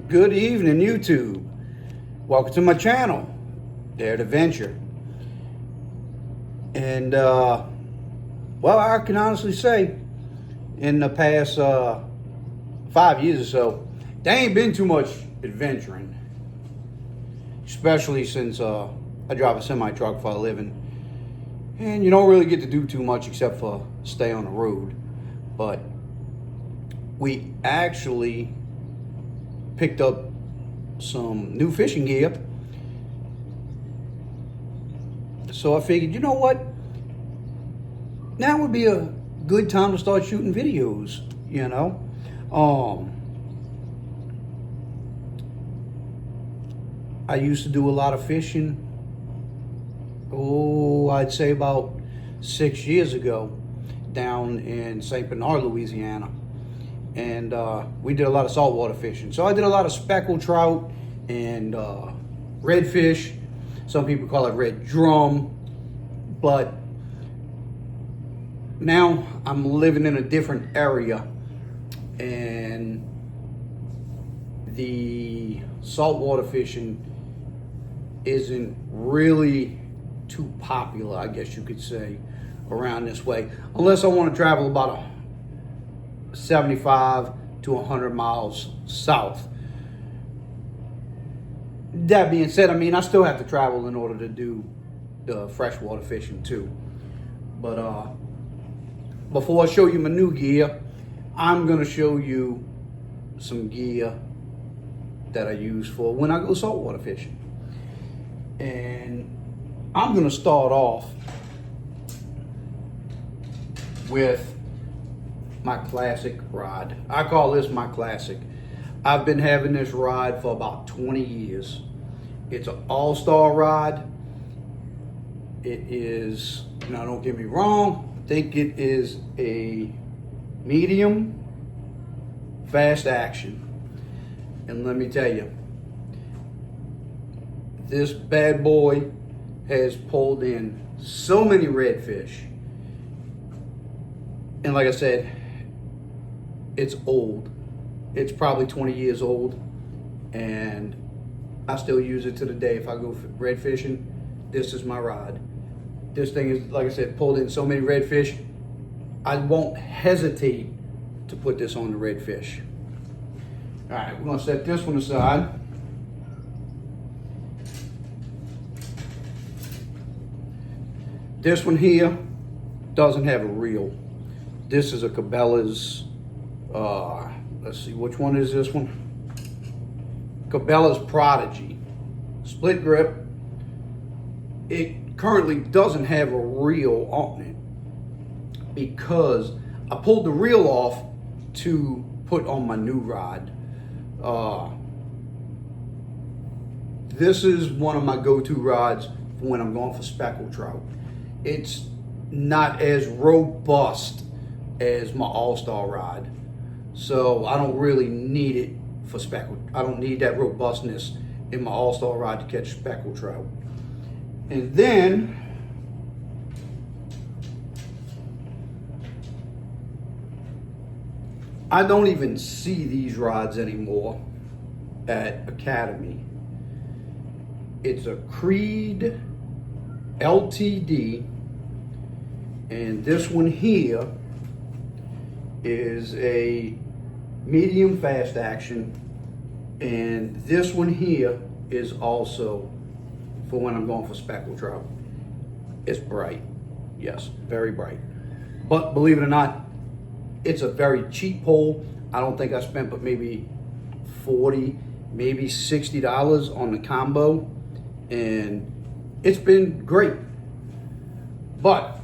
Good evening, YouTube. Welcome to my channel, Dare to Venture. And, well, I can honestly say, in the past 5 years or so, there ain't been too much adventuring. Especially since I drive a semi-truck for a living. And you don't really get to do too much except for stay on the road. But we actually picked up some new fishing gear. So I figured, you know what? Now would be a good time to start shooting videos, you know? I used to do a lot of fishing. I'd say about 6 years ago down in St. Bernard, Louisiana. And we did a lot of saltwater fishing. So I did a lot of speckled trout and redfish. Some people call it red drum. But now I'm living in a different area. And the saltwater fishing isn't really too popular, I guess you could say, around this way. Unless I want to travel about 75 to 100 miles south. That being said, I mean, I still have to travel in order to do the freshwater fishing too. But before I show you my new gear, I'm going to show you some gear that I use for when I go saltwater fishing. And I'm going to start off with my classic rod. I call this my classic. I've been having this rod for about 20 years. It's an all-star rod. It is, now don't get me wrong, I think it is a medium fast action. And let me tell you, this bad boy has pulled in so many redfish. And like I said, it's old. It's probably 20 years old, and I still use it to the day. If I go red fishing, this is my rod. This thing is, like I said, pulled in so many redfish, I won't hesitate to put this on the redfish. All right, we're gonna set this one aside. This one here doesn't have a reel. This is a Cabela's, let's see, which one is this one? Cabela's Prodigy. Split grip. It currently doesn't have a reel on it because I pulled the reel off to put on my new rod. This is one of my go-to rods for when I'm going for speckled trout. It's not as robust as my all-star rod, so I don't really need it for speckled. I don't need that robustness in my all-star rod to catch speckled trout. And then I don't even see these rods anymore at Academy. It's a Creed LTD, and this one here is a medium fast action, and this one here is also for when I'm going for speckled trout. It's bright, yes, very bright. But believe it or not, it's a very cheap pole. I don't think I spent but maybe $40, maybe $60 on the combo, and it's been great. But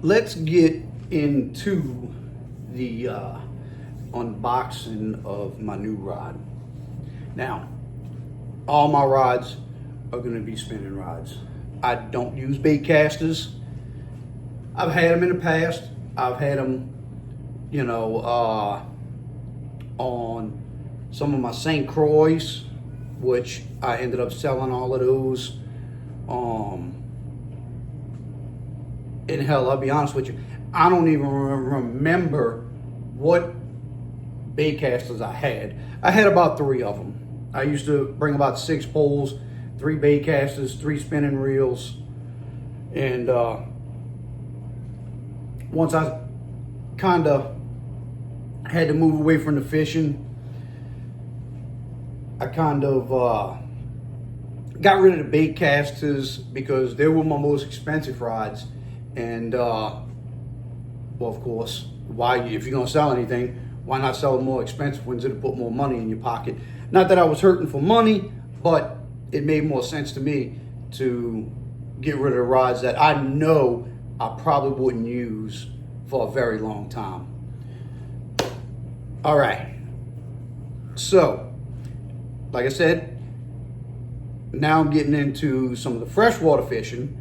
let's get into the unboxing of my new rod. Now, all my rods are going to be spinning rods. I don't use bait casters. I've had them in the past. I've had them, you know, on some of my St. Croix, which I ended up selling all of those. And hell, I'll be honest with you, I don't even remember what bait casters I had. I had about 3 of them. I used to bring about 6 poles, 3 bait casters, 3 spinning reels. And once I kind of had to move away from the fishing, I kind of got rid of the bait casters because they were my most expensive rods. And well, of course, if you're gonna sell anything, why not sell the more expensive ones that'll put more money in your pocket? Not that I was hurting for money, but it made more sense to me to get rid of the rods that I know I probably wouldn't use for a very long time. All right, so like I said, now I'm getting into some of the freshwater fishing: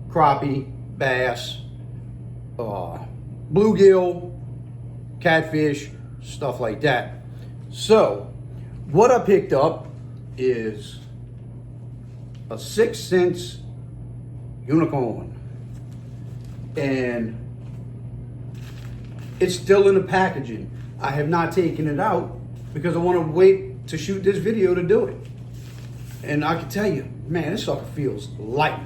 crappie, bass, bluegill, catfish, stuff like that. So what I picked up is a 6 Sence unicorn, and it's still in the packaging. I have not taken it out because I want to wait to shoot this video to do it. And I can tell you, man, this sucker feels light.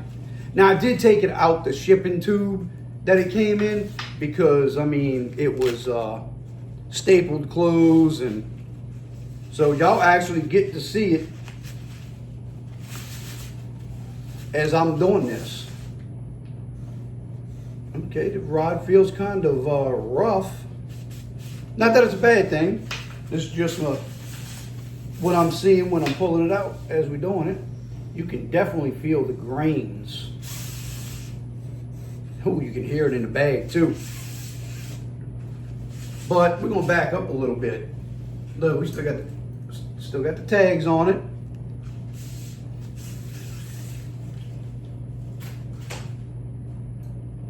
Now, I did take it out the shipping tube that it came in because, I mean, it was stapled closed, and so y'all actually get to see it as I'm doing this. Okay, the rod feels kind of rough. Not that it's a bad thing. This is just what I'm seeing when I'm pulling it out as we're doing it. You can definitely feel the grains. Oh, you can hear it in the bag too. But we're gonna back up a little bit. Look, we still got the tags on it.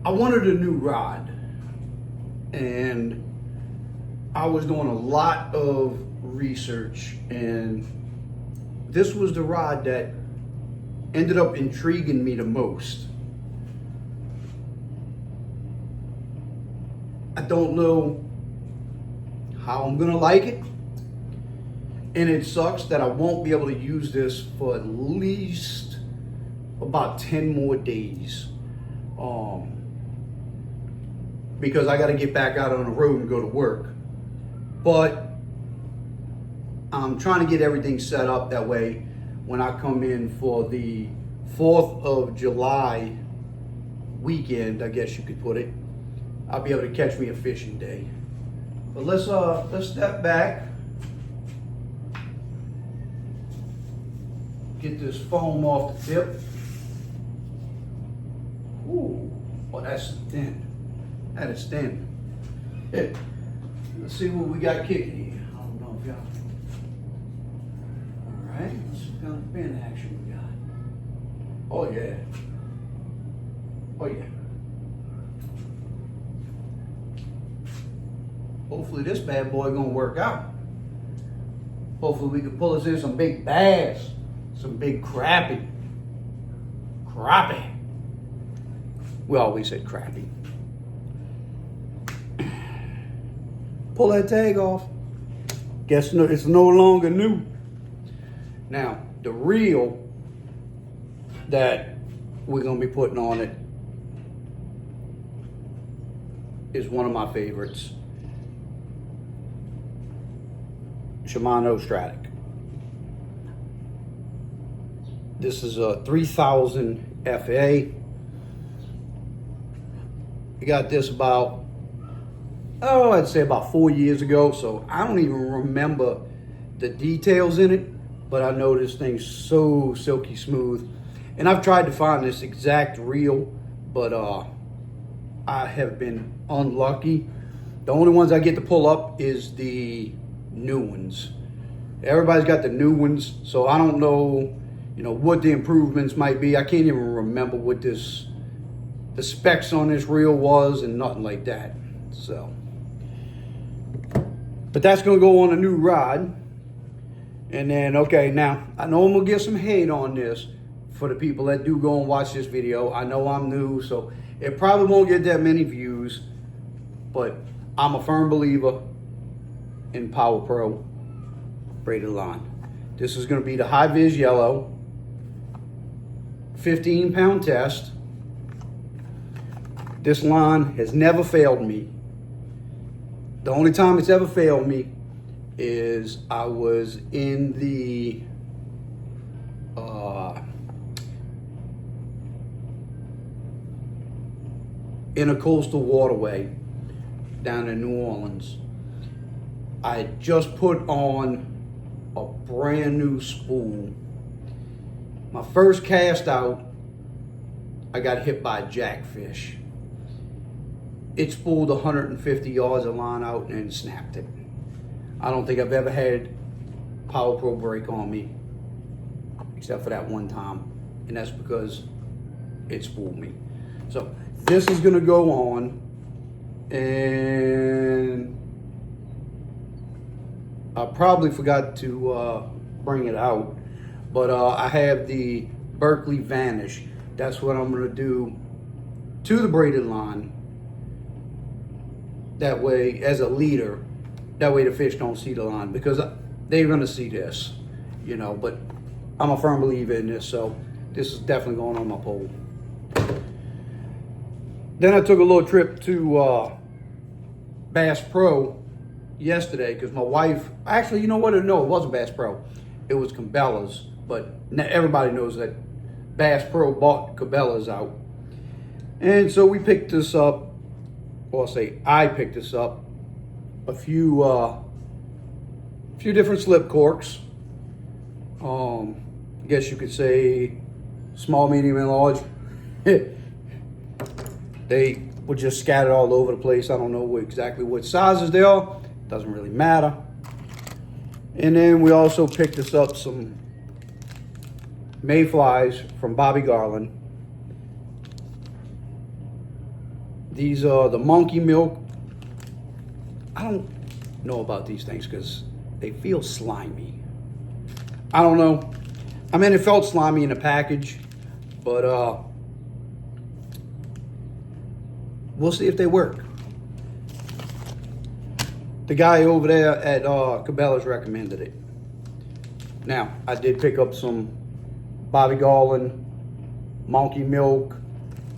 I wanted a new rod, and I was doing a lot of research, and this was the rod that ended up intriguing me the most. I don't know how I'm gonna like it, and it sucks that I won't be able to use this for at least about 10 more days. Because I got to get back out on the road and go to work. But I'm trying to get everything set up that way when I come in for the 4th of July weekend, I guess you could put it, I'll be able to catch me a fishing day. But let's step back, get this foam off the tip. Ooh, oh, that's thin. That is thin. Yeah. Let's see what we got kicking here. I don't know if y'all. All right, let's see what kind of fin action we got. Oh yeah. Oh yeah. Hopefully this bad boy gonna work out. Hopefully we can pull us in some big bass, some big crappie. Crappie. We always said crappie. Pull that tag off. Guess it's no longer new. Now, the reel that we're gonna be putting on it is one of my favorites. Shimano Stratic. This is a 3000 FA. I got this about, I'd say about 4 years ago, so I don't even remember the details in it, but I know this thing's so silky smooth. And I've tried to find this exact reel, but I have been unlucky. The only ones I get to pull up is the new ones. Everybody's got the new ones, so I don't know, what the improvements might be. I can't even remember what the specs on this reel was and nothing like that. So, but that's gonna go on a new rod. And then, okay, now I know I'm gonna get some hate on this for the people that do go and watch this video. I know I'm new, so it probably won't get that many views, but I'm a firm believer in Power Pro braided line. This is going to be the High Vis Yellow 15-pound test. This line has never failed me. The only time it's ever failed me is I was in the intercoastal waterway down in New Orleans. I had just put on a brand new spool. My first cast out, I got hit by a jackfish. It spooled 150 yards of line out and snapped it. I don't think I've ever had Power Pro break on me, except for that one time, and that's because it spooled me. So this is gonna go on, and I probably forgot to bring it out, but I have the Berkeley Vanish. That's what I'm gonna do to the braided line. That way, as a leader, that way the fish don't see the line, because they're gonna see this, you know, but I'm a firm believer in this, so this is definitely going on my pole. Then I took a little trip to Bass Pro yesterday, because my wife, actually, you know what? No, it wasn't Bass Pro. It was Cabela's, but everybody knows that Bass Pro bought Cabela's out. And so we picked this up, or I'll say I picked this up, a few different slip corks. I guess you could say small, medium, and large. They were just scattered all over the place. I don't know exactly what sizes they are. Doesn't really matter. And then we also picked us up some mayflies from Bobby Garland. These are the monkey milk. I don't know about these things because they feel slimy. I don't know. I mean, it felt slimy in the package, but we'll see if they work. The guy over there at Cabela's recommended it. Now, I did pick up some Bobby Garland monkey milk,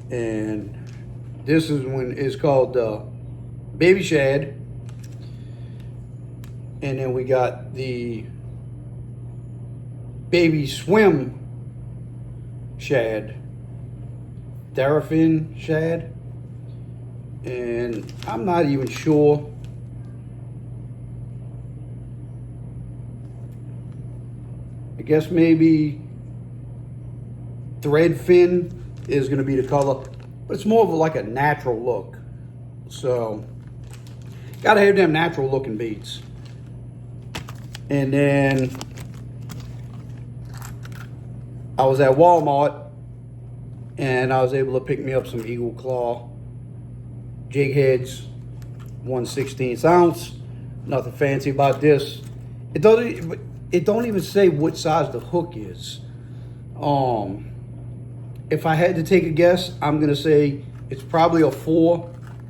and this is called Baby Shad. And then we got the Baby Swim Shad, Therafin Shad, and I'm not even sure. I guess maybe Threadfin is going to be the color, but it's more of like a natural look. So, gotta have them natural looking beads. And then I was at Walmart and I was able to pick me up some Eagle Claw jig heads, 1/16 ounce. Nothing fancy about this. It don't even say what size the hook is. If I had to take a guess, I'm gonna say it's probably a 4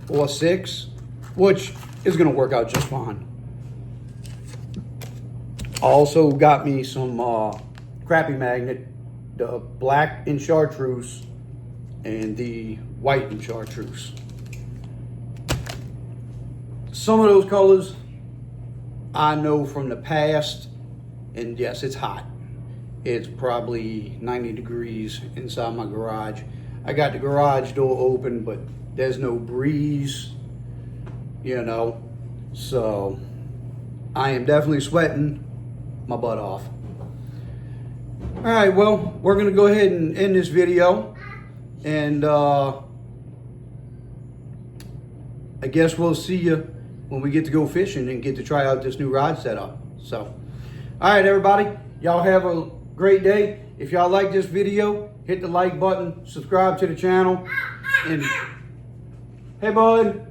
or a 6, which is gonna work out just fine. Also got me some crappie magnet, the black in chartreuse and the white in chartreuse. Some of those colors I know from the past, and yes, it's hot. It's probably 90 degrees inside my garage. I got the garage door open, but there's no breeze, you know, so I am definitely sweating my butt off. All right, well, we're gonna go ahead and end this video, and I guess we'll see you when we get to go fishing and get to try out this new rod setup. So, all right, everybody, y'all have a great day. If y'all like this video, hit the like button, subscribe to the channel, and hey, bud,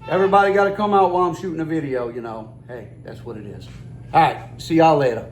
everybody got to come out while I'm shooting a video, you know. Hey, that's what it is. All right, see y'all later.